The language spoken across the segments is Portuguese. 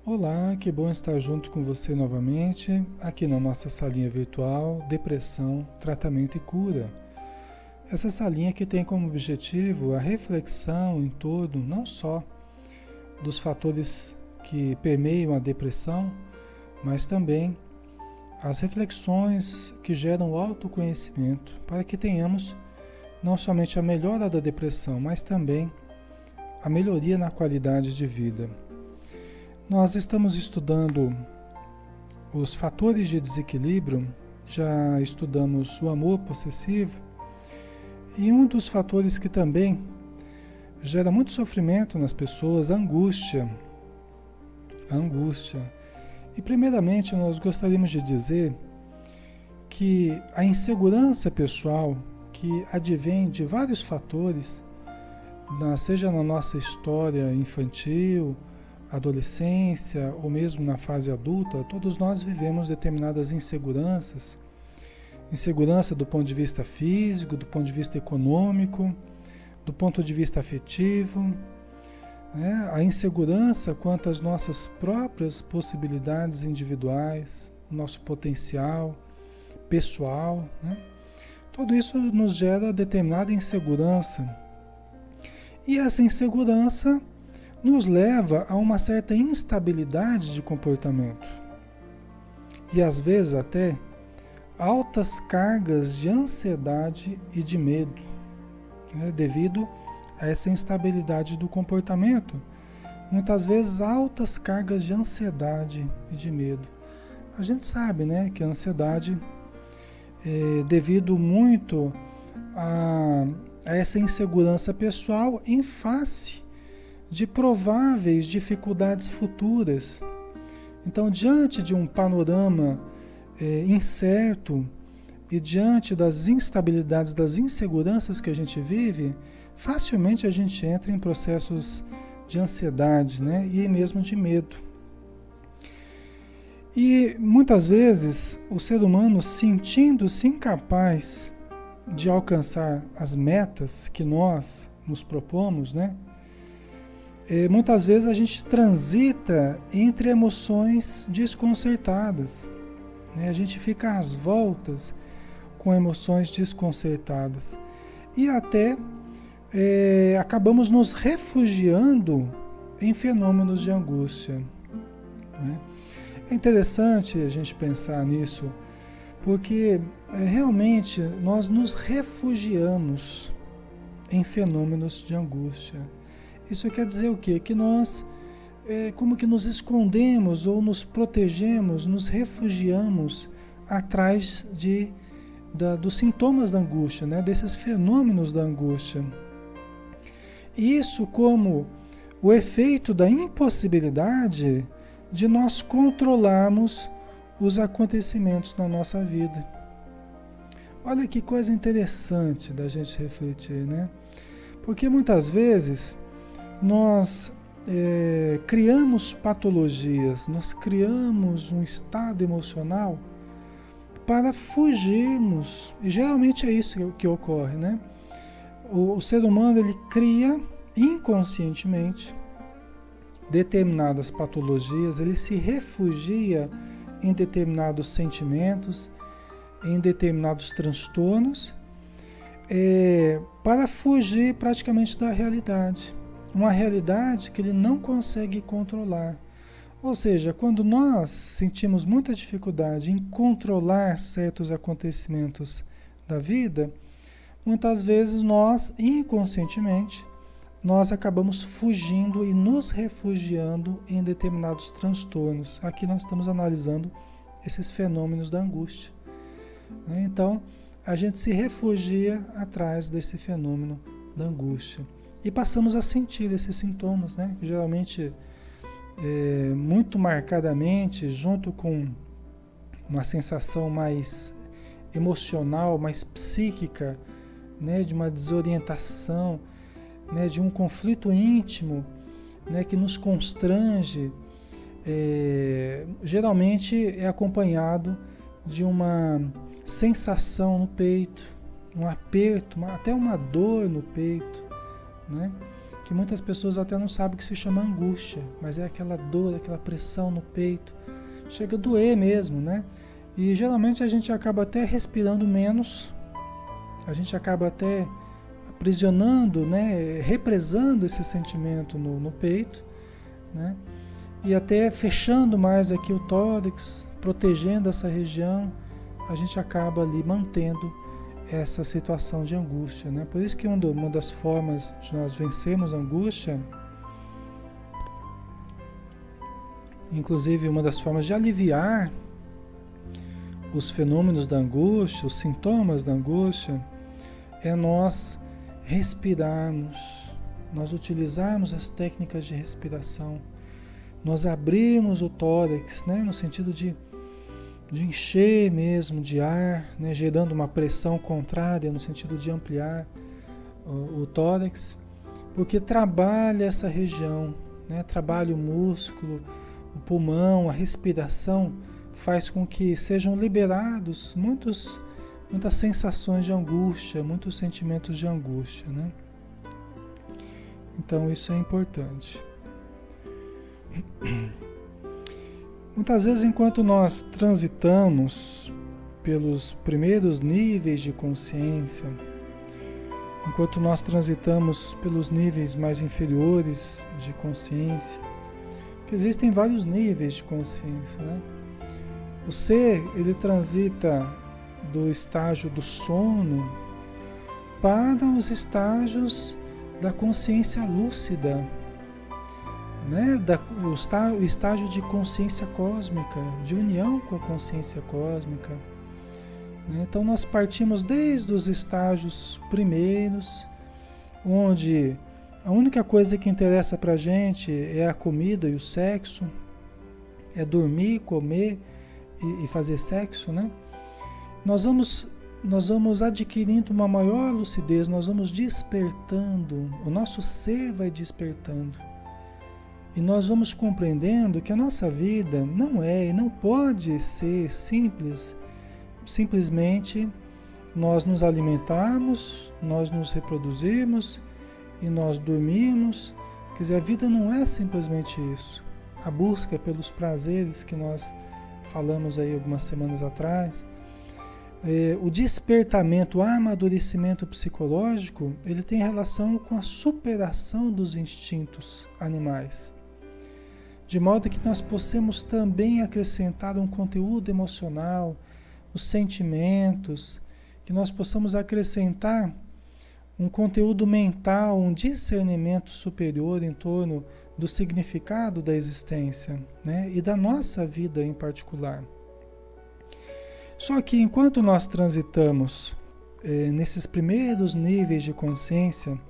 Olá, que bom estar junto com você novamente, aqui na nossa salinha virtual Depressão, Tratamento e Cura. Essa salinha que tem como objetivo a reflexão em torno não só dos fatores que permeiam a depressão, mas também as reflexões que geram o autoconhecimento, para que tenhamos não somente a melhora da depressão, mas também a melhoria na qualidade de vida. Nós estamos estudando os fatores de desequilíbrio, já estudamos o amor possessivo, e um dos fatores que também gera muito sofrimento nas pessoas, a angústia. A angústia. E primeiramente nós gostaríamos de dizer que a insegurança pessoal, que advém de vários fatores, seja na nossa história infantil, adolescência ou mesmo na fase adulta, todos nós vivemos determinadas inseguranças. Insegurança do ponto de vista físico, do ponto de vista econômico, do ponto de vista afetivo, né? A insegurança quanto às nossas próprias possibilidades individuais, nosso potencial pessoal, né? Tudo isso nos gera determinada insegurança. E essa insegurança nos leva a uma certa instabilidade de comportamento e às vezes até altas cargas de ansiedade e de medo, né, devido a essa instabilidade do comportamento. Muitas vezes altas cargas de ansiedade e de medo. A gente sabe, né, que a ansiedade é devido muito a essa insegurança pessoal em face de prováveis dificuldades futuras. Então, diante de um panorama incerto e diante das instabilidades, das inseguranças que a gente vive, facilmente a gente entra em processos de ansiedade, né? E mesmo de medo. E muitas vezes o ser humano, sentindo-se incapaz de alcançar as metas que nós nos propomos, né? Muitas vezes a gente transita entre emoções desconcertadas, né? A gente fica às voltas com emoções desconcertadas e até acabamos nos refugiando em fenômenos de angústia, né? É interessante a gente pensar nisso, porque realmente nós nos refugiamos em fenômenos de angústia. Isso quer dizer o quê? Que nós como que nos escondemos ou nos protegemos, nos refugiamos atrás dos sintomas da angústia, né? Desses fenômenos da angústia. Isso como o efeito da impossibilidade de nós controlarmos os acontecimentos na nossa vida. Olha que coisa interessante da gente refletir, né? Porque muitas vezes nós criamos patologias, nós criamos um estado emocional para fugirmos, e geralmente é isso que ocorre, né? O ser humano, ele cria inconscientemente determinadas patologias, ele se refugia em determinados sentimentos, em determinados transtornos, para fugir praticamente da realidade. Uma realidade que ele não consegue controlar. Ou seja, quando nós sentimos muita dificuldade em controlar certos acontecimentos da vida, muitas vezes nós, inconscientemente, nós acabamos fugindo e nos refugiando em determinados transtornos. Aqui nós estamos analisando esses fenômenos da angústia. Então, a gente se refugia atrás desse fenômeno da angústia. E passamos a sentir esses sintomas, né? Geralmente, muito marcadamente, junto com uma sensação mais emocional, mais psíquica, né? De uma desorientação, né? De um conflito íntimo, né? Que nos constrange. Geralmente é acompanhado de uma sensação no peito, um aperto, até uma dor no peito, né? que muitas pessoas até não sabem que se chama angústia, mas é aquela dor, aquela pressão no peito, chega a doer mesmo, né? E geralmente a gente acaba até respirando menos, a gente acaba até aprisionando, né, represando esse sentimento no peito, né, e até fechando mais aqui o tórax, protegendo essa região, a gente acaba ali mantendo essa situação de angústia, né? Por isso que uma das formas de nós vencermos a angústia, inclusive uma das formas de aliviar os fenômenos da angústia, os sintomas da angústia, é nós respirarmos, nós utilizarmos as técnicas de respiração, nós abrirmos o tórax, né, no sentido de encher mesmo de ar, né, gerando uma pressão contrária, no sentido de ampliar o tórax, porque trabalha essa região, né, trabalha o músculo, o pulmão, a respiração, faz com que sejam liberados muitas sensações de angústia, muitos sentimentos de angústia, né? Então isso é importante. Muitas vezes, enquanto nós transitamos pelos primeiros níveis de consciência, enquanto nós transitamos pelos níveis mais inferiores de consciência, que existem vários níveis de consciência, né? O ser, ele transita do estágio do sono para os estágios da consciência lúcida, né? O estágio de consciência cósmica, de união com a consciência cósmica, né? Então nós partimos desde os estágios primeiros, onde a única coisa que interessa para a gente é a comida e o sexo, é dormir, comer e fazer sexo, né? Nós vamos adquirindo uma maior lucidez, nós vamos despertando, o nosso ser vai despertando. E nós vamos compreendendo que a nossa vida não é e não pode ser simplesmente nós nos alimentarmos, nós nos reproduzirmos e nós dormirmos. Quer dizer, a vida não é simplesmente isso. A busca pelos prazeres que nós falamos aí algumas semanas atrás, o despertamento, o amadurecimento psicológico, ele tem relação com a superação dos instintos animais. De modo que nós possamos também acrescentar um conteúdo emocional, os sentimentos, que nós possamos acrescentar um conteúdo mental, um discernimento superior em torno do significado da existência, né? E da nossa vida em particular. Só que enquanto nós transitamos nesses primeiros níveis de consciência,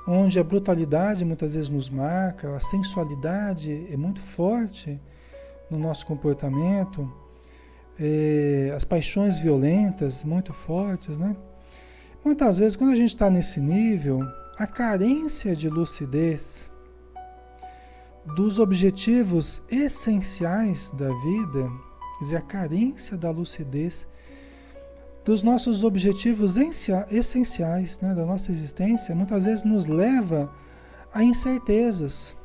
onde a brutalidade muitas vezes nos marca, a sensualidade é muito forte no nosso comportamento, as paixões violentas muito fortes, né? Muitas vezes, quando a gente está nesse nível, a carência de lucidez dos objetivos essenciais da vida, quer dizer, a carência da lucidez dos nossos objetivos essenciais, né, da nossa existência, muitas vezes nos leva a incertezas.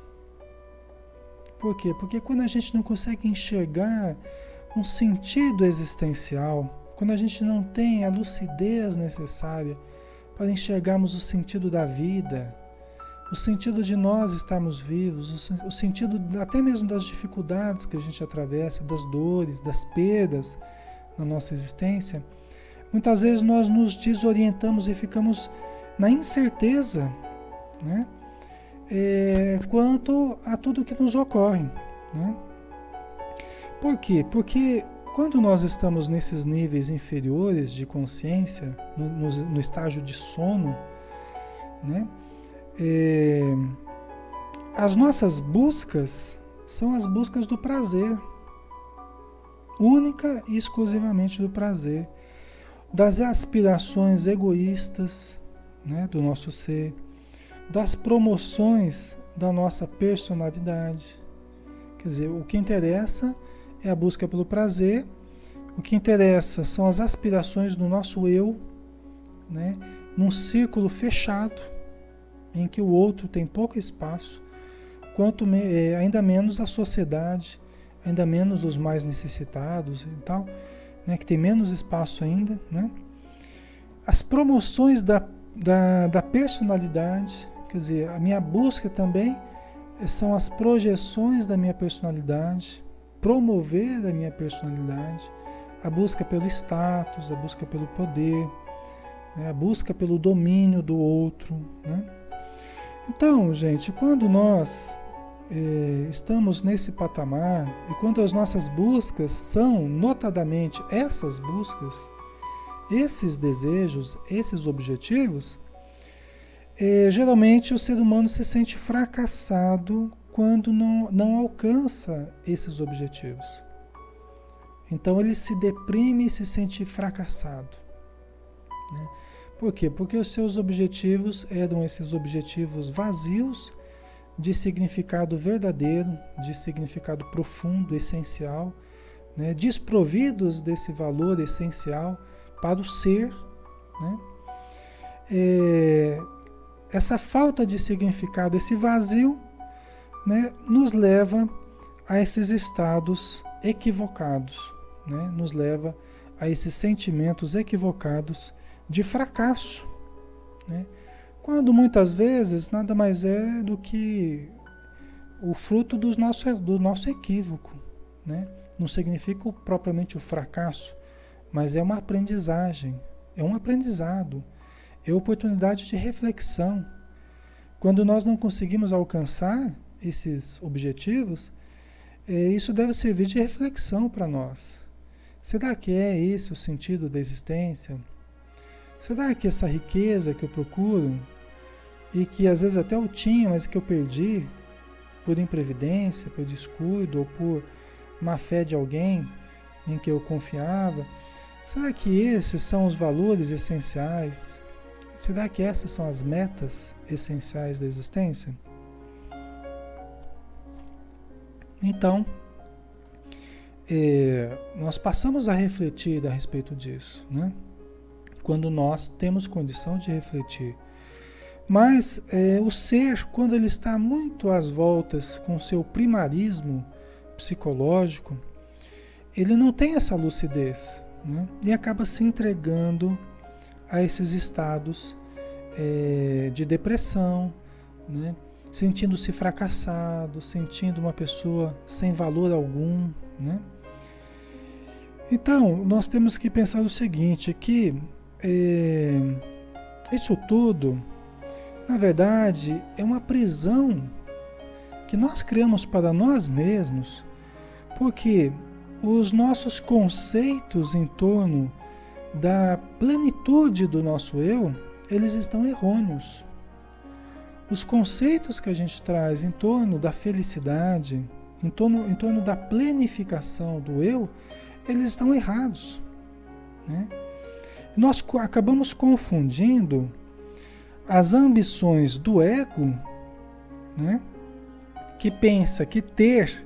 Por quê? Porque quando a gente não consegue enxergar um sentido existencial, quando a gente não tem a lucidez necessária para enxergarmos o sentido da vida, o sentido de nós estarmos vivos, o sentido até mesmo das dificuldades que a gente atravessa, das dores, das perdas na nossa existência, muitas vezes nós nos desorientamos e ficamos na incerteza, né? Quanto a tudo que nos ocorre, né? Por quê? Porque quando nós estamos nesses níveis inferiores de consciência, no estágio de sono, né? As nossas buscas são as buscas do prazer, única e exclusivamente do prazer, das aspirações egoístas, né, do nosso ser, das promoções da nossa personalidade. Quer dizer, o que interessa é a busca pelo prazer, o que interessa são as aspirações do nosso eu, né, num círculo fechado, em que o outro tem pouco espaço, ainda menos a sociedade, ainda menos os mais necessitados e tal, né, que tem menos espaço ainda, né? As promoções da personalidade, quer dizer, a minha busca também são as projeções da minha personalidade, promover a minha personalidade, a busca pelo status, a busca pelo poder, né, a busca pelo domínio do outro, né? Então, gente, quando nós estamos nesse patamar e quando as nossas buscas são notadamente essas buscas, esses desejos, esses objetivos, geralmente o ser humano se sente fracassado quando não alcança esses objetivos. Então ele se deprime e se sente fracassado, né? Por quê? Porque os seus objetivos eram esses objetivos vazios de significado verdadeiro, de significado profundo, essencial, né? Desprovidos desse valor essencial para o ser, né? Essa falta de significado, esse vazio, né, nos leva a esses estados equivocados, né? Nos leva a esses sentimentos equivocados de fracasso, né? Quando muitas vezes nada mais é do que o fruto do nosso equívoco, né? Não significa propriamente o fracasso, mas é uma aprendizagem, é um aprendizado, é oportunidade de reflexão. Quando nós não conseguimos alcançar esses objetivos, isso deve servir de reflexão para nós. Será que é esse o sentido da existência? Será que essa riqueza que eu procuro, e que às vezes até eu tinha, mas que eu perdi por imprevidência, por descuido ou por má fé de alguém em que eu confiava, será que esses são os valores essenciais? Será que essas são as metas essenciais da existência? Então, nós passamos a refletir a respeito disso, né? Quando nós temos condição de refletir. Mas o ser, quando ele está muito às voltas com o seu primarismo psicológico, ele não tem essa lucidez, né? E acaba se entregando a esses estados de depressão, né? Sentindo-se fracassado, sentindo uma pessoa sem valor algum, né? Então, nós temos que pensar o seguinte, que isso tudo, na verdade, é uma prisão que nós criamos para nós mesmos, porque os nossos conceitos em torno da plenitude do nosso eu, eles estão errôneos. Os conceitos que a gente traz em torno da felicidade, em torno da plenificação do eu, eles estão errados, né? Nós acabamos confundindo as ambições do ego, né, que pensa que ter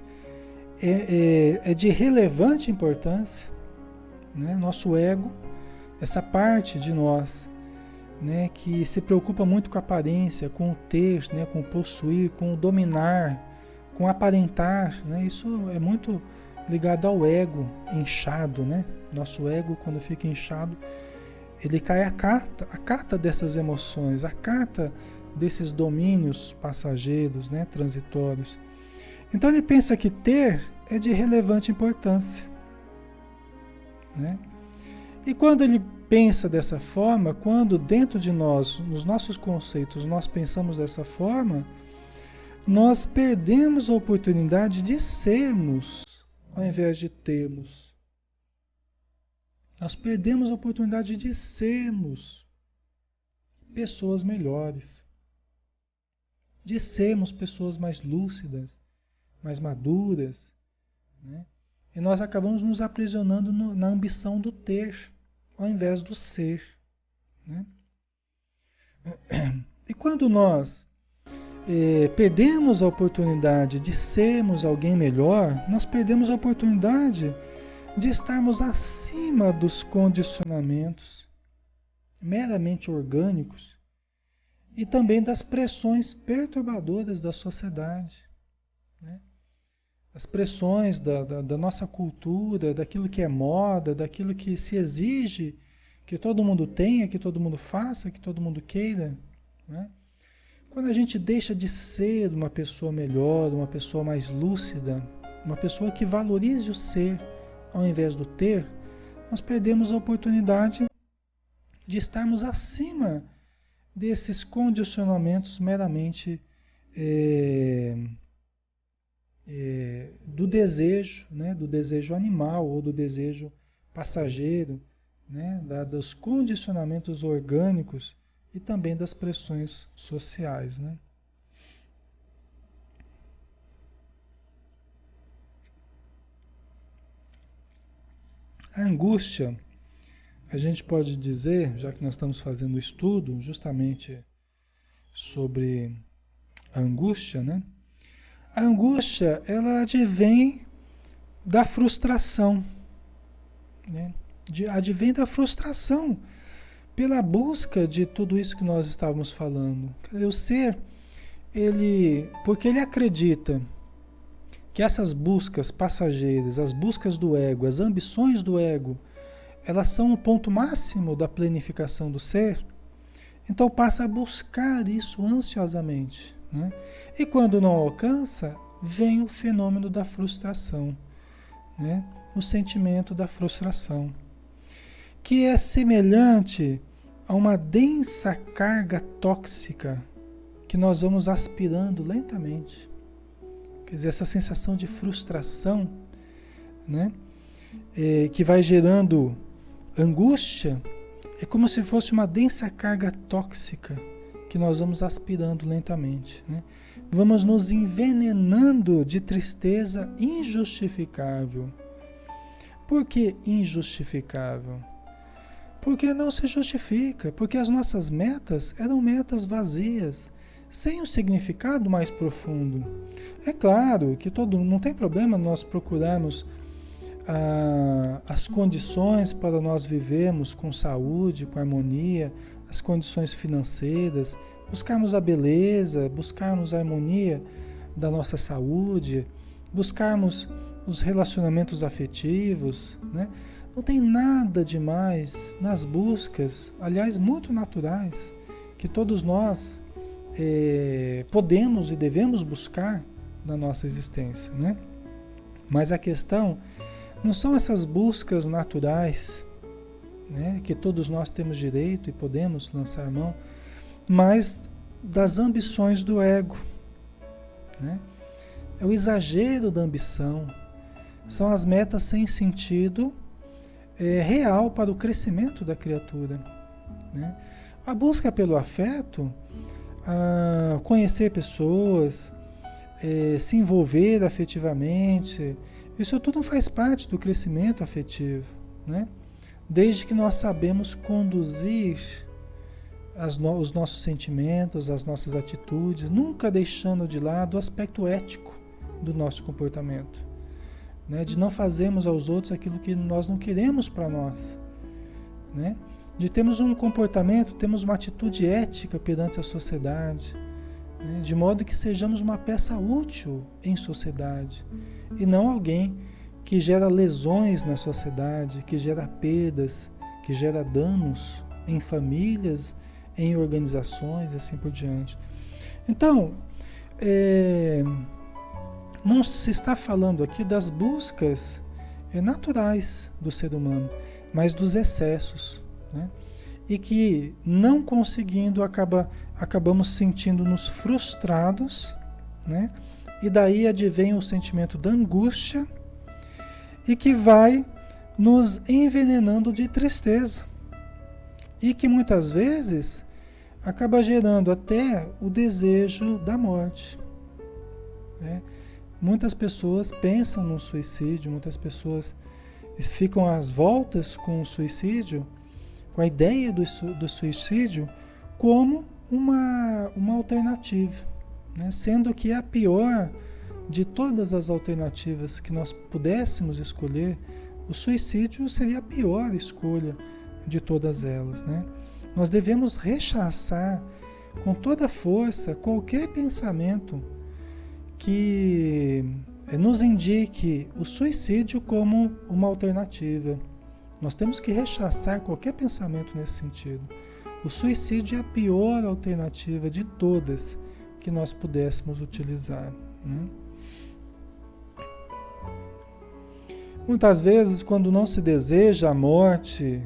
é de relevante importância, né? Nosso ego, essa parte de nós, né, que se preocupa muito com a aparência, com o ter, né, com o possuir, com o dominar, com o aparentar, né? Isso é muito ligado ao ego inchado, né? Nosso ego, quando fica inchado, ele cai a carta dessas emoções, a carta desses domínios passageiros, né, transitórios. Então ele pensa que ter é de relevante importância, né? E quando ele pensa dessa forma, quando dentro de nós, nos nossos conceitos, nós pensamos dessa forma, nós perdemos a oportunidade de sermos, ao invés de termos. Nós perdemos a oportunidade de sermos pessoas melhores, de sermos pessoas mais lúcidas, mais maduras, né? E nós acabamos nos aprisionando na ambição do ter, ao invés do ser, né? E quando nós perdemos a oportunidade de sermos alguém melhor, nós perdemos a oportunidade de estarmos acima dos condicionamentos meramente orgânicos e também das pressões perturbadoras da sociedade, né? As pressões da nossa cultura, daquilo que é moda, daquilo que se exige que todo mundo tenha, que todo mundo faça, que todo mundo queira, né? Quando a gente deixa de ser uma pessoa melhor, uma pessoa mais lúcida, uma pessoa que valorize o ser ao invés do ter, nós perdemos a oportunidade de estarmos acima desses condicionamentos meramente do desejo, né, do desejo animal ou do desejo passageiro, né, dos condicionamentos orgânicos e também das pressões sociais, né? A angústia, a gente pode dizer, já que nós estamos fazendo o estudo justamente sobre a angústia, né? A angústia, ela advém da frustração, né? Advém da frustração pela busca de tudo isso que nós estávamos falando. Quer dizer, o ser, porque ele acredita que essas buscas passageiras, as buscas do ego, as ambições do ego, elas são o ponto máximo da planificação do ser, então passa a buscar isso ansiosamente, né? E quando não alcança, vem o fenômeno da frustração, né? O sentimento da frustração, que é semelhante a uma densa carga tóxica que nós vamos aspirando lentamente. Quer dizer, essa sensação de frustração, né? Que vai gerando angústia, é como se fosse uma densa carga tóxica que nós vamos aspirando lentamente, né? Vamos nos envenenando de tristeza injustificável. Por que injustificável? Porque não se justifica, porque as nossas metas eram metas vazias, sem um significado mais profundo. É claro que não tem problema nós procurarmos as condições para nós vivermos com saúde, com harmonia, as condições financeiras, buscarmos a beleza, buscarmos a harmonia da nossa saúde, buscarmos os relacionamentos afetivos, né? Não tem nada demais nas buscas, aliás, muito naturais, que todos nós podemos e devemos buscar na nossa existência, né? Mas a questão não são essas buscas naturais, né, que todos nós temos direito e podemos lançar mão, mas das ambições do ego, né? É o exagero da ambição, são as metas sem sentido real para o crescimento da criatura, né? A busca pelo afeto, conhecer pessoas, se envolver afetivamente, isso tudo faz parte do crescimento afetivo, né? Desde que nós sabemos conduzir os nossos sentimentos, as nossas atitudes, nunca deixando de lado o aspecto ético do nosso comportamento, né? De não fazermos aos outros aquilo que nós não queremos para nós, né? De termos um comportamento, termos uma atitude ética perante a sociedade, né? De modo que sejamos uma peça útil em sociedade e não alguém que gera lesões na sociedade, que gera perdas, que gera danos em famílias, em organizações e assim por diante. Então, não se está falando aqui das buscas naturais do ser humano, mas dos excessos, né? E que não conseguindo acabamos sentindo-nos frustrados, né? E daí advém o sentimento da angústia e que vai nos envenenando de tristeza e que muitas vezes acaba gerando até o desejo da morte, né? Muitas pessoas pensam no suicídio, muitas pessoas ficam às voltas com o suicídio, com a ideia do suicídio como uma alternativa, né? Sendo que a pior de todas as alternativas que nós pudéssemos escolher, o suicídio seria a pior escolha de todas elas, né? Nós devemos rechaçar com toda a força qualquer pensamento que nos indique o suicídio como uma alternativa. Nós temos que rechaçar qualquer pensamento nesse sentido. O suicídio é a pior alternativa de todas que nós pudéssemos utilizar, né? Muitas vezes, quando não se deseja a morte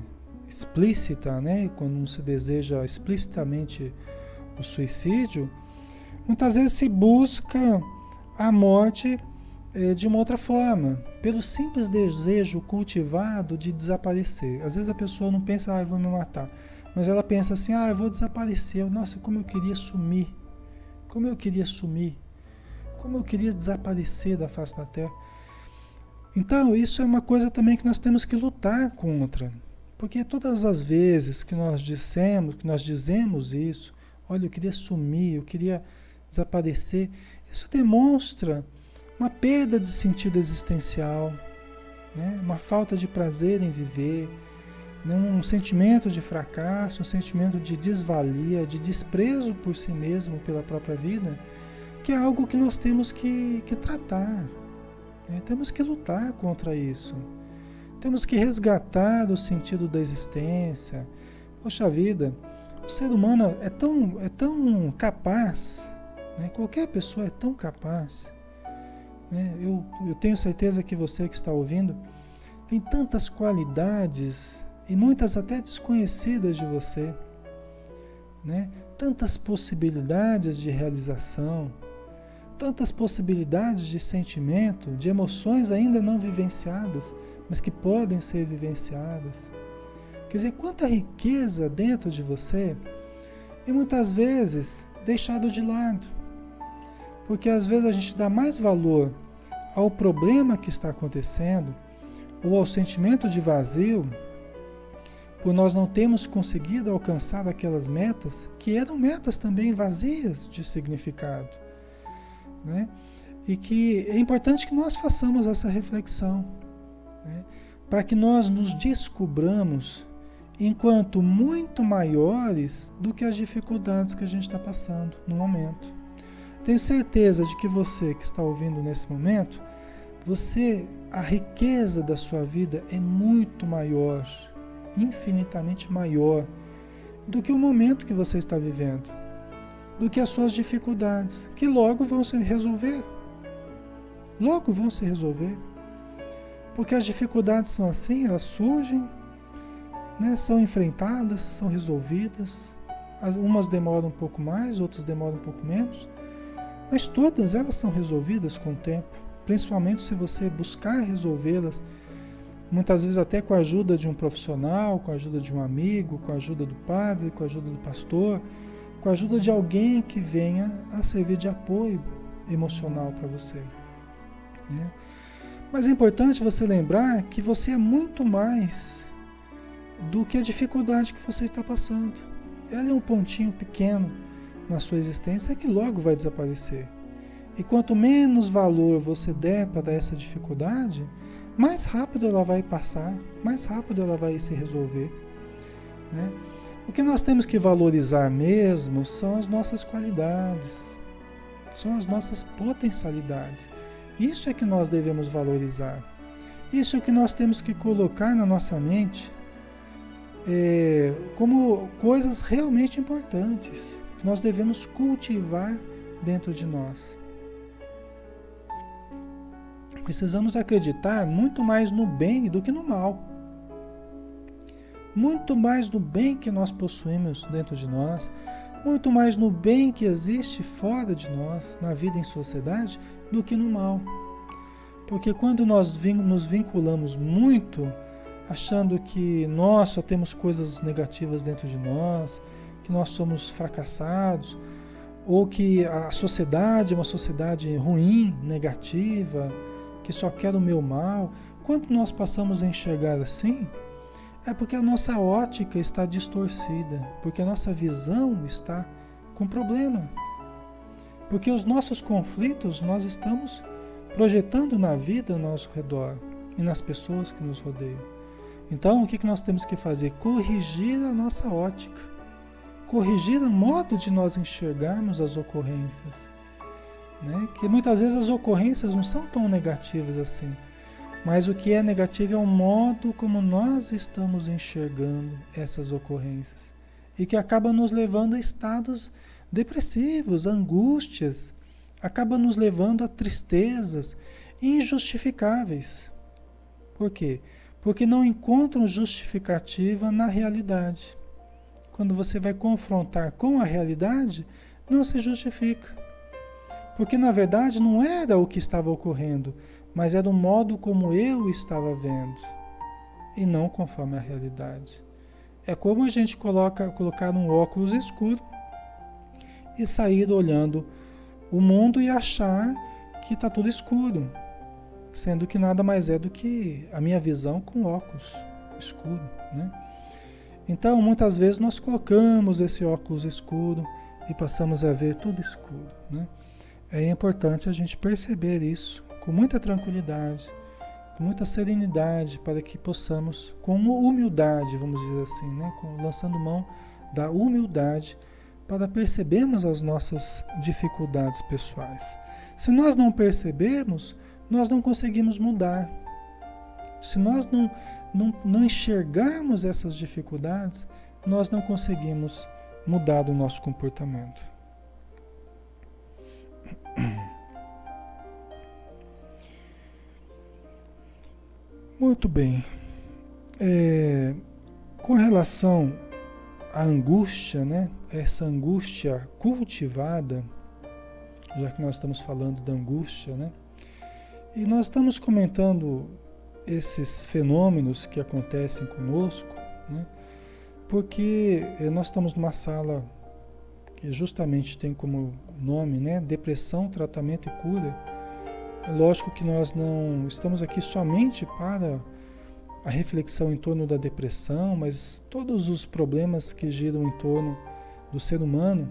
explícita, né? Quando não se deseja explicitamente o suicídio, muitas vezes se busca a morte de uma outra forma, pelo simples desejo cultivado de desaparecer. Às vezes a pessoa não pensa, eu vou me matar, mas ela pensa assim, eu vou desaparecer, nossa, como eu queria sumir, como eu queria sumir, como eu queria desaparecer da face da Terra. Então, isso é uma coisa também que nós temos que lutar contra, porque todas as vezes que nós dizemos isso, olha, eu queria sumir, eu queria desaparecer, isso demonstra uma perda de sentido existencial, né? Uma falta de prazer em viver, né? Um sentimento de fracasso, um sentimento de desvalia, de desprezo por si mesmo, pela própria vida, que é algo que nós temos que tratar, né? Temos que lutar contra isso. Temos que resgatar o sentido da existência. Poxa vida, o ser humano é tão capaz, né? Qualquer pessoa é tão capaz, né? Eu tenho certeza que você que está ouvindo tem tantas qualidades e muitas até desconhecidas de você, né? Tantas possibilidades de realização, tantas possibilidades de sentimento, de emoções ainda não vivenciadas, mas que podem ser vivenciadas. Quer dizer, quanta riqueza dentro de você e muitas vezes deixado de lado. Porque às vezes a gente dá mais valor ao problema que está acontecendo ou ao sentimento de vazio por nós não termos conseguido alcançar aquelas metas que eram metas também vazias de significado, né? E que é importante que nós façamos essa reflexão, né? Para que nós nos descubramos enquanto muito maiores do que as dificuldades que a gente está passando no momento. Tenho certeza de que você que está ouvindo nesse momento, a riqueza da sua vida é muito maior, infinitamente maior do que o momento que você está vivendo, do que as suas dificuldades, que logo vão se resolver. Logo vão se resolver. Porque as dificuldades são assim, elas surgem, né, são enfrentadas, são resolvidas. Umas demoram um pouco mais, outras demoram um pouco menos, mas todas elas são resolvidas com o tempo, principalmente se você buscar resolvê-las, muitas vezes até com a ajuda de um profissional, com a ajuda de um amigo, com a ajuda do padre, com a ajuda do pastor, com a ajuda de alguém que venha a servir de apoio emocional para você, né? Mas é importante você lembrar que você é muito mais do que a dificuldade que você está passando. Ela é um pontinho pequeno na sua existência que logo vai desaparecer. E quanto menos valor você der para essa dificuldade, mais rápido ela vai passar, mais rápido ela vai se resolver, né? O que nós temos que valorizar mesmo são as nossas qualidades, são as nossas potencialidades. Isso é que nós devemos valorizar. Isso é que nós temos que colocar na nossa mente como coisas realmente importantes, que nós devemos cultivar dentro de nós. Precisamos acreditar muito mais no bem do que no mal. Muito mais no bem que nós possuímos dentro de nós, muito mais no bem que existe fora de nós, na vida em sociedade, do que no mal. Porque quando nós nos vinculamos muito, achando que nós só temos coisas negativas dentro de nós, que nós somos fracassados, ou que a sociedade é uma sociedade ruim, negativa, que só quer o meu mal, quando nós passamos a enxergar assim, é porque a nossa ótica está distorcida, porque a nossa visão está com problema. Porque os nossos conflitos nós estamos projetando na vida ao nosso redor e nas pessoas que nos rodeiam. Então, o que nós temos que fazer? Corrigir a nossa ótica. corrigir o modo de nós enxergarmos as ocorrências, né? Que muitas vezes as ocorrências não são tão negativas assim, mas o que é negativo é o modo como nós estamos enxergando essas ocorrências e que acaba nos levando a estados depressivos, angústias, acaba nos levando a tristezas injustificáveis. Por quê? Porque não encontram justificativa na realidade. Quando você vai confrontar com a realidade, não se justifica. Porque na verdade não era o que estava ocorrendo, mas era o modo como eu estava vendo, e não conforme a realidade. É como a gente colocar um óculos escuro e sair olhando o mundo e achar que está tudo escuro, sendo que nada mais é do que a minha visão com óculos escuro, né? Então, muitas vezes nós colocamos esse óculos escuro e passamos a ver tudo escuro, né? É importante a gente perceber isso com muita tranquilidade, com muita serenidade, para que possamos, com humildade, vamos dizer assim, né? Lançando mão da humildade, para percebermos as nossas dificuldades pessoais. Se nós não percebermos, nós não conseguimos mudar. Se nós não enxergarmos essas dificuldades, nós não conseguimos mudar o nosso comportamento. Muito bem. Com relação à angústia, né? Essa angústia cultivada, já que nós estamos falando da angústia, né? E nós estamos comentando esses fenômenos que acontecem conosco, né? Porque nós estamos numa sala que justamente tem como nome, né? Depressão, tratamento e cura. É lógico que nós não estamos aqui somente para a reflexão em torno da depressão, mas todos os problemas que giram em torno do ser humano,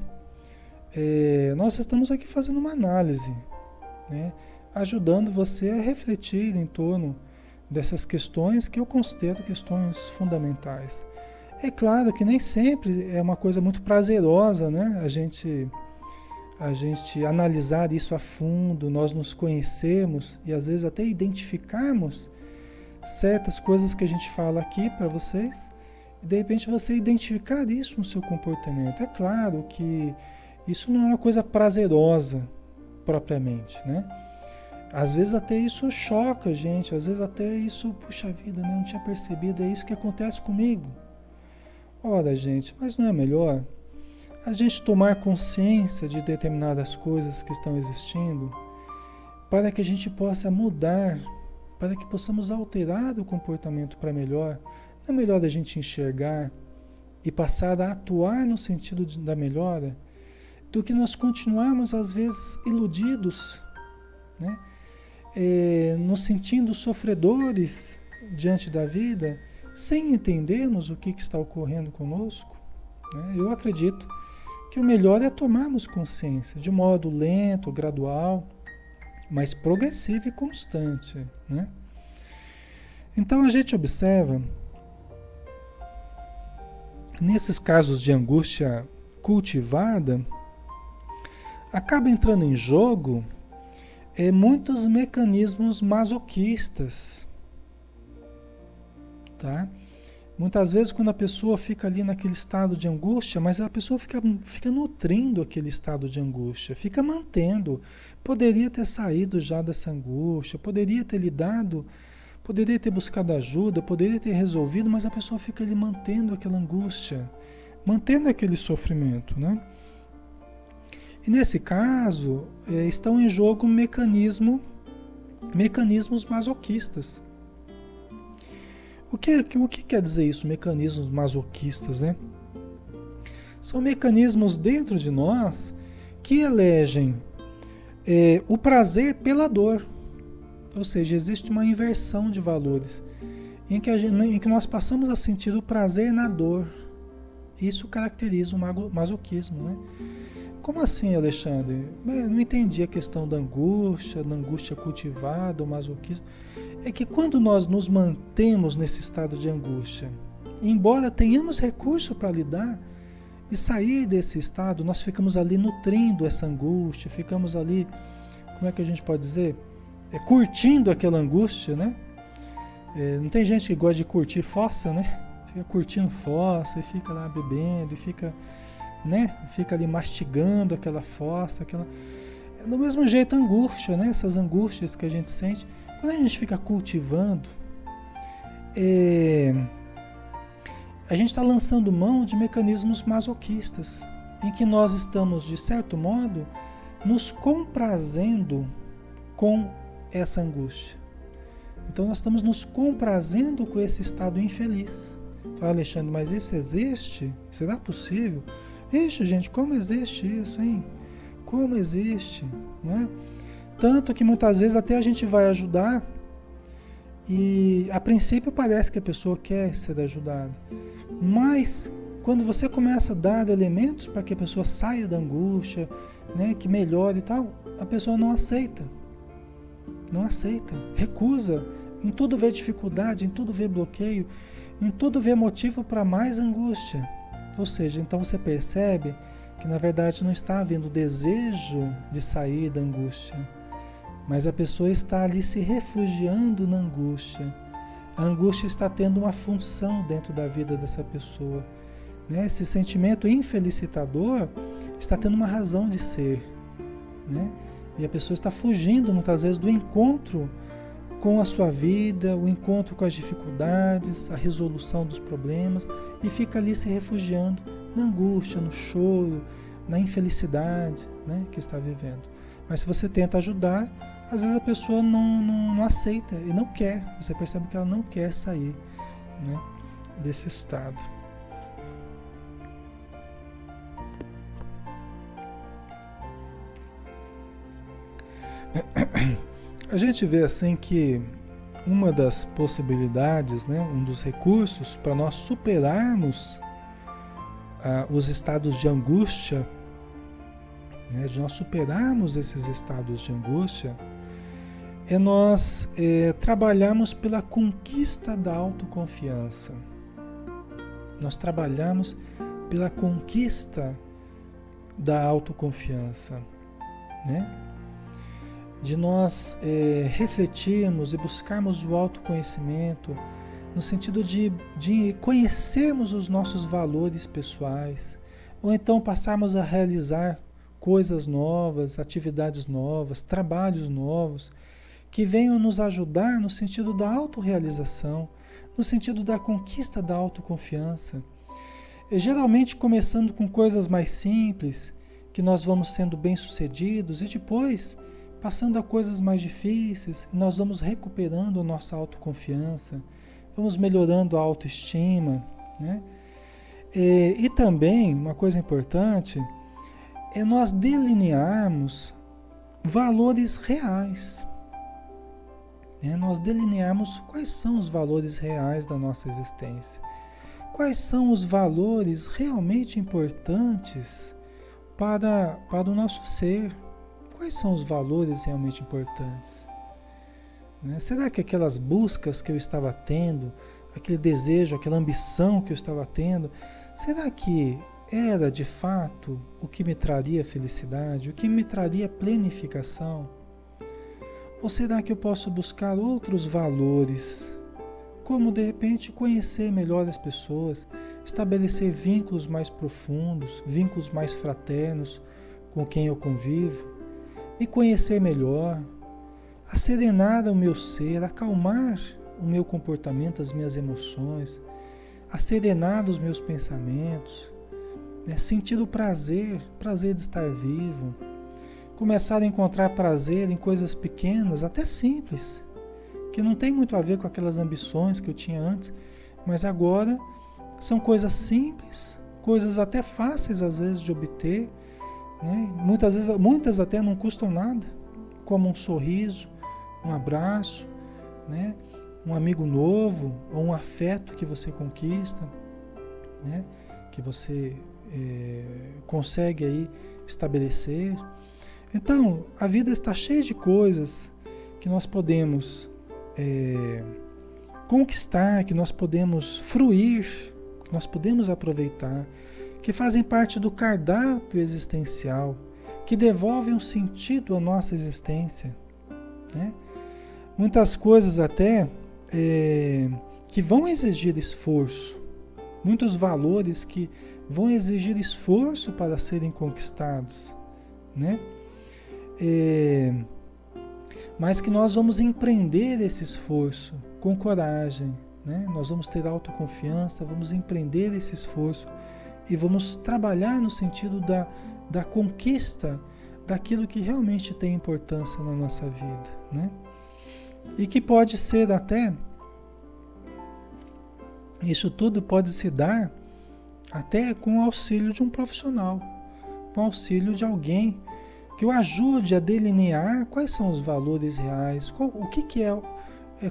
nós estamos aqui fazendo uma análise, né? Ajudando você a refletir em torno dessas questões que eu considero questões fundamentais. É claro que nem sempre é uma coisa muito prazerosa, né? A gente analisar isso a fundo, nós nos conhecermos e às vezes até identificarmos certas coisas que a gente fala aqui para vocês, e de repente você identificar isso no seu comportamento. É claro que isso não é uma coisa prazerosa propriamente, né? Às vezes até isso choca a gente, às vezes até isso, puxa vida, né? Não tinha percebido, é isso que acontece comigo. Ora, gente, mas não é melhor a gente tomar consciência de determinadas coisas que estão existindo para que a gente possa mudar, para que possamos alterar o comportamento para melhor? Não é melhor a gente enxergar e passar a atuar no sentido da melhora do que nós continuarmos às vezes iludidos, né? Nos sentindo sofredores diante da vida, sem entendermos o que está ocorrendo conosco, né? Eu acredito que o melhor é tomarmos consciência de modo lento, gradual, mas progressivo e constante, né? Então a gente observa, nesses casos de angústia cultivada, acaba entrando em jogo muitos mecanismos masoquistas, tá? Muitas vezes quando a pessoa fica ali naquele estado de angústia, mas a pessoa fica nutrindo aquele estado de angústia, fica mantendo. Poderia ter saído já dessa angústia, poderia ter lidado, poderia ter buscado ajuda, poderia ter resolvido, mas a pessoa fica ali mantendo aquela angústia, mantendo aquele sofrimento, né? E nesse caso, estão em jogo mecanismos masoquistas. O que quer dizer isso, mecanismos masoquistas, né? São mecanismos dentro de nós que elegem o prazer pela dor. Ou seja, existe uma inversão de valores em que nós passamos a sentir o prazer na dor. Isso caracteriza o masoquismo, né? Como assim, Alexandre? Eu não entendi a questão da angústia cultivada, o masoquismo. É que quando nós nos mantemos nesse estado de angústia, embora tenhamos recurso para lidar, E sair desse estado, nós ficamos ali nutrindo essa angústia, ficamos ali, como é que a gente pode dizer? Curtindo aquela angústia, né? Não tem gente que gosta de curtir fossa, né? Fica curtindo fossa, e fica lá bebendo, e fica, né? Fica ali mastigando aquela fossa, aquela... Do mesmo jeito a angústia, né? Essas angústias que a gente sente, quando a gente fica cultivando, a gente está lançando mão de mecanismos masoquistas, em que nós estamos, de certo modo, nos comprazendo com essa angústia. Então nós estamos nos comprazendo com esse estado infeliz. Fala, Alexandre, mas isso existe? Será possível? Ixi, gente, como existe isso, hein? Como existe, não é? Tanto que muitas vezes até a gente vai ajudar e a princípio parece que a pessoa quer ser ajudada. Mas quando você começa a dar elementos para que a pessoa saia da angústia, né, que melhore e tal, a pessoa não aceita. Não aceita, recusa. Em tudo vê dificuldade, em tudo vê bloqueio, em tudo vê motivo para mais angústia. Ou seja, então você percebe que na verdade não está havendo desejo de sair da angústia, mas a pessoa está ali se refugiando na angústia. A angústia está tendo uma função dentro da vida dessa pessoa, né? Esse sentimento infelicitador está tendo uma razão de ser, né? E a pessoa está fugindo muitas vezes do encontro com a sua vida, o encontro com as dificuldades, a resolução dos problemas, e fica ali se refugiando na angústia, no choro, na infelicidade, né, que está vivendo. Mas se você tenta ajudar, às vezes a pessoa não aceita e não quer. Você percebe que ela não quer sair, né, desse estado. A gente vê assim que uma das possibilidades, né, um dos recursos para nós superarmos os estados de angústia, né, de nós superarmos esses estados de angústia, é nós trabalharmos pela conquista da autoconfiança. Nós trabalhamos pela conquista da autoconfiança, né? De nós refletirmos e buscarmos o autoconhecimento no sentido de conhecermos os nossos valores pessoais, ou então passarmos a realizar coisas novas, atividades novas, trabalhos novos, que venham nos ajudar no sentido da autorrealização, no sentido da conquista da autoconfiança. Geralmente começando com coisas mais simples, que nós vamos sendo bem-sucedidos, e depois passando a coisas mais difíceis, e nós vamos recuperando a nossa autoconfiança, vamos melhorando a autoestima, né? E também, uma coisa importante, é nós delinearmos valores reais. Nós delinearmos quais são os valores reais da nossa existência. Quais são os valores realmente importantes para o nosso ser. Quais são os valores realmente importantes? Será que aquelas buscas que eu estava tendo, aquele desejo, aquela ambição que eu estava tendo, será que era de fato o que me traria felicidade, o que me traria planificação? Ou será que eu posso buscar outros valores, como de repente conhecer melhor as pessoas, estabelecer vínculos mais profundos, vínculos mais fraternos com quem eu convivo, me conhecer melhor, acerenar o meu ser, acalmar o meu comportamento, as minhas emoções, acerenar os meus pensamentos, sentir o prazer de estar vivo, começar a encontrar prazer em coisas pequenas, até simples, que não tem muito a ver com aquelas ambições que eu tinha antes, mas agora são coisas simples, coisas até fáceis às vezes de obter, né? Muitas até não custam nada, como um sorriso, um abraço, né? Um amigo novo, ou um afeto que você conquista, né? Que você consegue aí estabelecer. Então, a vida está cheia de coisas que nós podemos conquistar, que nós podemos fruir, que nós podemos aproveitar, que fazem parte do cardápio existencial, que devolvem um sentido à nossa existência, né? Muitas coisas até que vão exigir esforço, muitos valores que vão exigir esforço para serem conquistados, né? Mas que nós vamos empreender esse esforço com coragem, né? Nós vamos ter autoconfiança, vamos empreender esse esforço e vamos trabalhar no sentido da conquista daquilo que realmente tem importância na nossa vida, né? E que pode ser até, isso tudo pode se dar até com o auxílio de um profissional, com o auxílio de alguém que o ajude a delinear quais são os valores reais,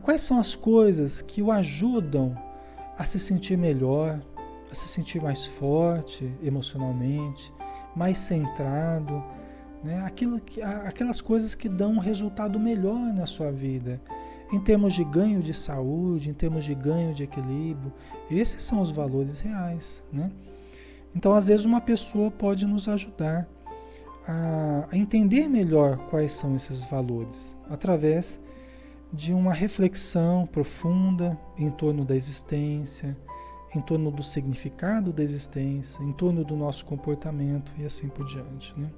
quais são as coisas que o ajudam a se sentir melhor, a se sentir mais forte emocionalmente, mais centrado, né? Aquelas coisas que dão um resultado melhor na sua vida, em termos de ganho de saúde, em termos de ganho de equilíbrio. Esses são os valores reais, né? Então, às vezes, uma pessoa pode nos ajudar a entender melhor quais são esses valores, através de uma reflexão profunda em torno da existência, em torno do significado da existência, em torno do nosso comportamento e assim por diante, né?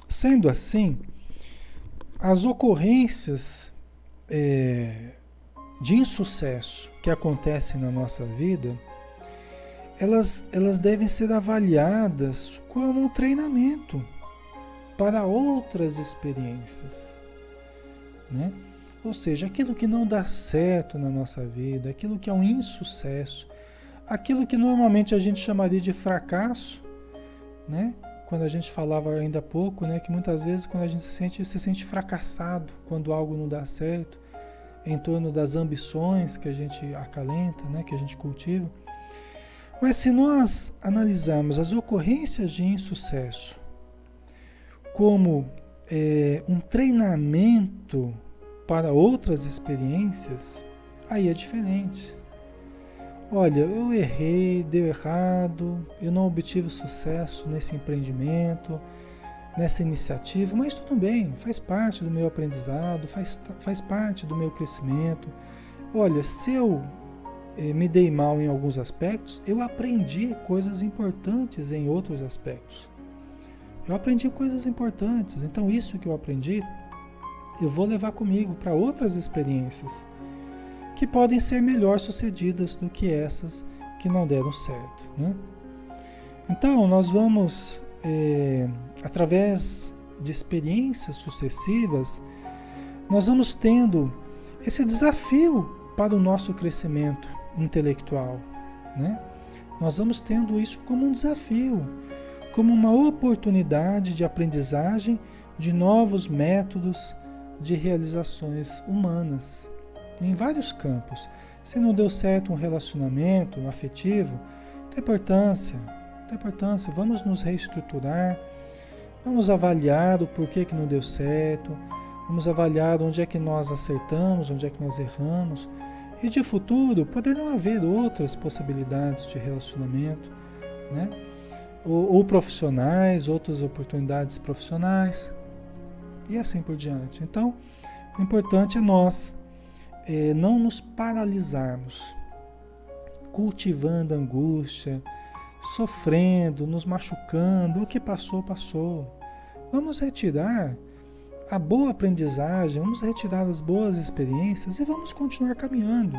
Sendo assim, as ocorrências de insucesso que acontecem na nossa vida, elas devem ser avaliadas como um treinamento para outras experiências, né? Ou seja, aquilo que não dá certo na nossa vida, aquilo que é um insucesso, aquilo que normalmente a gente chamaria de fracasso, né? Quando a gente falava ainda há pouco, né, que muitas vezes quando a gente se sente fracassado, quando algo não dá certo, em torno das ambições que a gente acalenta, né, que a gente cultiva. Mas se nós analisarmos as ocorrências de insucesso como um treinamento para outras experiências, aí é diferente. Olha, eu errei, deu errado, eu não obtive sucesso nesse empreendimento, nessa iniciativa, mas tudo bem, faz parte do meu aprendizado, faz parte do meu crescimento. Olha, se eu me dei mal em alguns aspectos, eu aprendi coisas importantes em outros aspectos. Eu aprendi coisas importantes, então isso que eu aprendi, eu vou levar comigo para outras experiências que podem ser melhor sucedidas do que essas que não deram certo, né? Então, nós vamos, através de experiências sucessivas, nós vamos tendo esse desafio para o nosso crescimento intelectual, né? Nós vamos tendo isso como um desafio, como uma oportunidade de aprendizagem de novos métodos de realizações humanas, em vários campos. Se não deu certo um relacionamento afetivo, tem importância, vamos nos reestruturar, vamos avaliar o porquê que não deu certo, vamos avaliar onde é que nós acertamos, onde é que nós erramos, e de futuro poderão haver outras possibilidades de relacionamento, né? Ou profissionais, outras oportunidades profissionais, e assim por diante. Então, o importante é nós não nos paralisarmos, cultivando angústia, sofrendo, nos machucando. O que passou, passou. Vamos retirar a boa aprendizagem, vamos retirar as boas experiências e vamos continuar caminhando.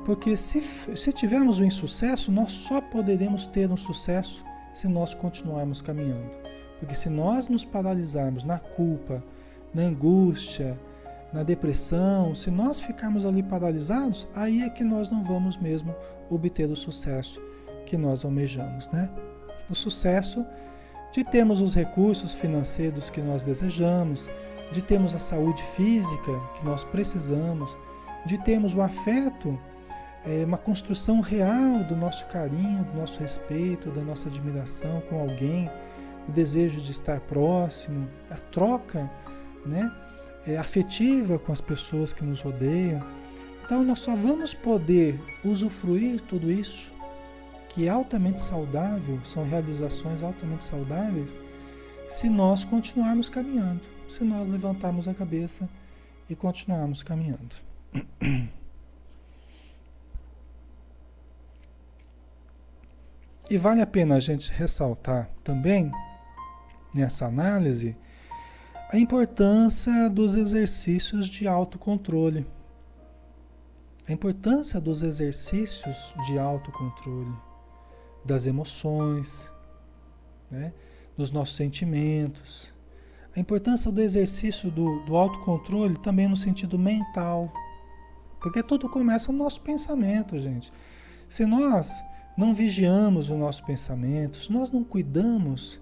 Porque se tivermos um insucesso, nós só poderemos ter um sucesso se nós continuarmos caminhando. Porque se nós nos paralisarmos na culpa, na angústia, na depressão, se nós ficarmos ali paralisados, aí é que nós não vamos mesmo obter o sucesso que nós almejamos, né? O sucesso de termos os recursos financeiros que nós desejamos, de termos a saúde física que nós precisamos, de termos o afeto, uma construção real do nosso carinho, do nosso respeito, da nossa admiração com alguém, o desejo de estar próximo, a troca, né, afetiva com as pessoas que nos rodeiam. Então nós só vamos poder usufruir tudo isso, que é altamente saudável, são realizações altamente saudáveis, se nós continuarmos caminhando, se nós levantarmos a cabeça e continuarmos caminhando. E vale a pena a gente ressaltar também, nessa análise, a importância dos exercícios de autocontrole. A importância dos exercícios de autocontrole, das emoções, né, dos nossos sentimentos. A importância do exercício do autocontrole também no sentido mental. Porque tudo começa no nosso pensamento, gente. Se nós não vigiamos o nosso pensamento, se nós não cuidamos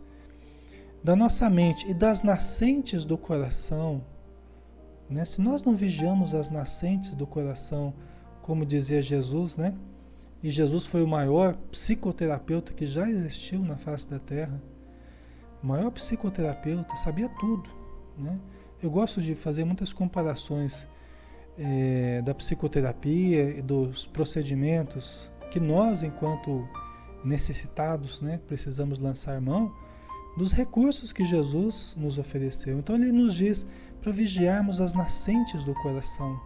da nossa mente e das nascentes do coração, né? Se nós não vigiamos as nascentes do coração, como dizia Jesus, né? E Jesus foi o maior psicoterapeuta que já existiu na face da Terra. O maior psicoterapeuta, sabia tudo, né? Eu gosto de fazer muitas comparações da psicoterapia e dos procedimentos que nós, enquanto necessitados, né, precisamos lançar mão dos recursos que Jesus nos ofereceu. Então ele nos diz para vigiarmos as nascentes do coração.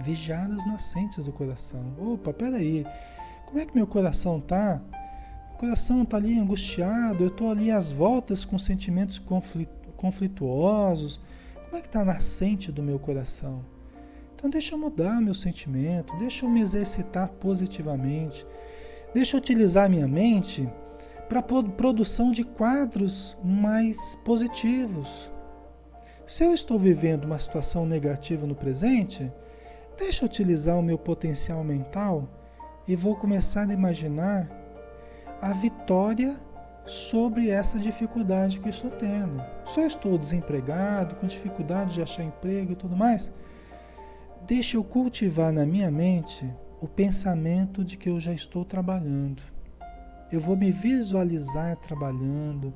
Vigiar as nascentes do coração. Opa, peraí, como é que meu coração está? O coração está ali angustiado, eu estou ali às voltas com sentimentos conflituosos. Como é que está a nascente do meu coração? Então deixa eu mudar meu sentimento, deixa eu me exercitar positivamente, deixa eu utilizar minha mente para a produção de quadros mais positivos. Se eu estou vivendo uma situação negativa no presente, deixa eu utilizar o meu potencial mental e vou começar a imaginar a vitória sobre essa dificuldade que eu estou tendo. Se eu estou desempregado, com dificuldade de achar emprego e tudo mais, deixa eu cultivar na minha mente o pensamento de que eu já estou trabalhando. Eu vou me visualizar trabalhando,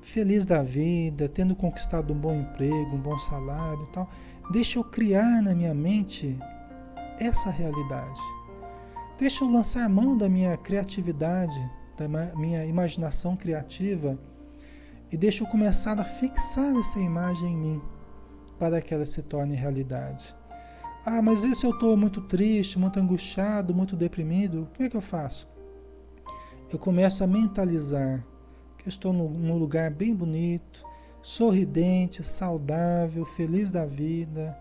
feliz da vida, tendo conquistado um bom emprego, um bom salário e tal. Deixa eu criar na minha mente essa realidade. Deixa eu lançar mão da minha criatividade, da minha imaginação criativa e deixa eu começar a fixar essa imagem em mim para que ela se torne realidade. Ah, mas e se eu estou muito triste, muito angustiado, muito deprimido? Como é que eu faço? Eu começo a mentalizar que eu estou num lugar bem bonito, sorridente, saudável, feliz da vida.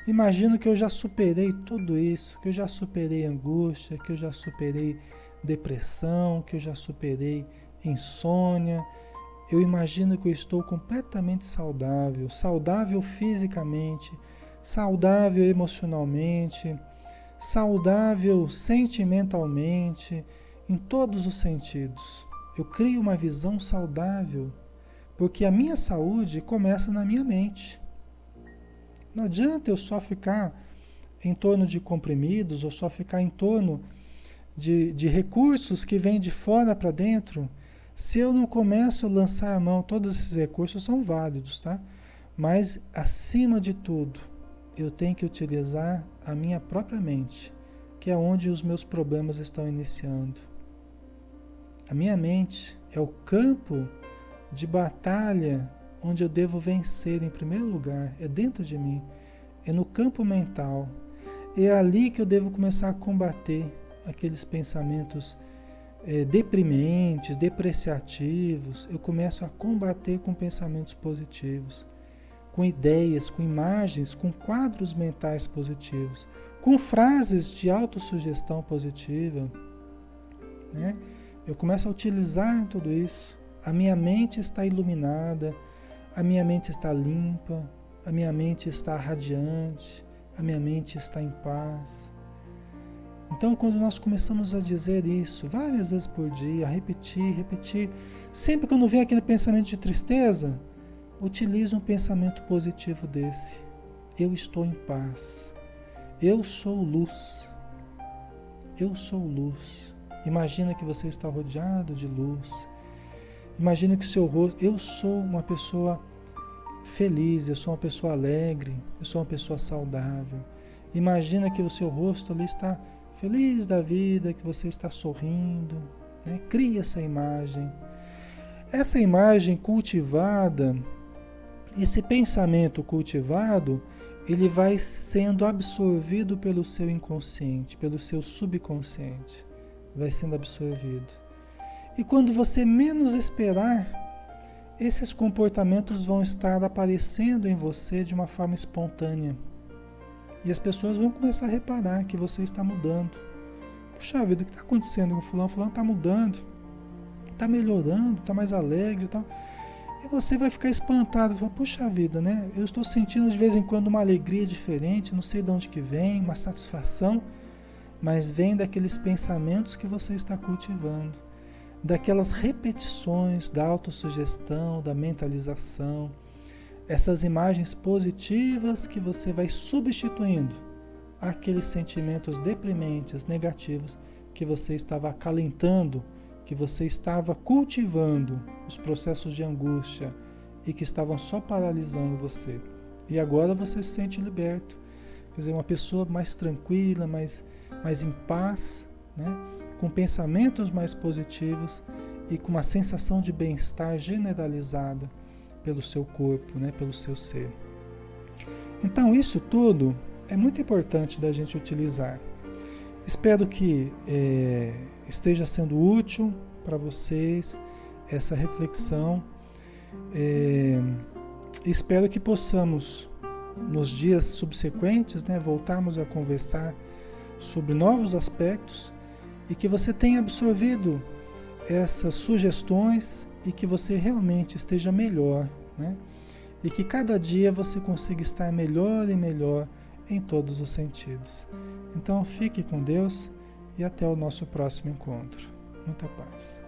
Imagino que eu já superei tudo isso, que eu já superei angústia, que eu já superei depressão, que eu já superei insônia. Eu imagino que eu estou completamente saudável, saudável fisicamente, saudável emocionalmente, saudável sentimentalmente, em todos os sentidos. Eu crio uma visão saudável, porque a minha saúde começa na minha mente. Não adianta eu só ficar em torno de comprimidos, ou só ficar em torno de recursos que vêm de fora para dentro, se eu não começo a lançar a mão. Todos esses recursos são válidos, tá? Mas, acima de tudo, eu tenho que utilizar a minha própria mente, que é onde os meus problemas estão iniciando. A minha mente é o campo de batalha onde eu devo vencer em primeiro lugar, é dentro de mim, é no campo mental. É ali que eu devo começar a combater aqueles pensamentos deprimentes, depreciativos. Eu começo a combater com pensamentos positivos, com ideias, com imagens, com quadros mentais positivos, com frases de autossugestão positiva, né? Eu começo a utilizar tudo isso. A minha mente está iluminada, a minha mente está limpa, a minha mente está radiante, a minha mente está em paz. Então, quando nós começamos a dizer isso várias vezes por dia, repetir, sempre quando vem aquele pensamento de tristeza, utilize um pensamento positivo desse. Eu estou em paz. Eu sou luz. Eu sou luz. Imagina que você está rodeado de luz. Imagina que o seu rosto... Eu sou uma pessoa feliz, eu sou uma pessoa alegre, eu sou uma pessoa saudável. Imagina que o seu rosto ali está feliz da vida, que você está sorrindo, né? Cria essa imagem. Essa imagem cultivada, esse pensamento cultivado, ele vai sendo absorvido pelo seu inconsciente, pelo seu subconsciente. Vai sendo absorvido. E quando você menos esperar, esses comportamentos vão estar aparecendo em você de uma forma espontânea. E as pessoas vão começar a reparar que você está mudando. Puxa vida, o que está acontecendo com o fulano? O fulano está mudando, está melhorando, está mais alegre e tal. E você vai ficar espantado, vai falar, puxa vida, né? Eu estou sentindo de vez em quando uma alegria diferente, não sei de onde que vem, uma satisfação, mas vem daqueles pensamentos que você está cultivando, daquelas repetições da autossugestão, da mentalização, essas imagens positivas que você vai substituindo aqueles sentimentos deprimentes, negativos, que você estava acalentando, que você estava cultivando os processos de angústia e que estavam só paralisando você. E agora você se sente liberto, quer dizer, uma pessoa mais tranquila, mais em paz, né? Com pensamentos mais positivos e com uma sensação de bem-estar generalizada pelo seu corpo, né? Pelo seu ser. Então isso tudo é muito importante da gente utilizar. Espero que esteja sendo útil para vocês essa reflexão. Espero que possamos, nos dias subsequentes, né, voltarmos a conversar sobre novos aspectos e que você tenha absorvido essas sugestões e que você realmente esteja melhor, né? E que cada dia você consiga estar melhor e melhor em todos os sentidos. Então fique com Deus e até o nosso próximo encontro. Muita paz.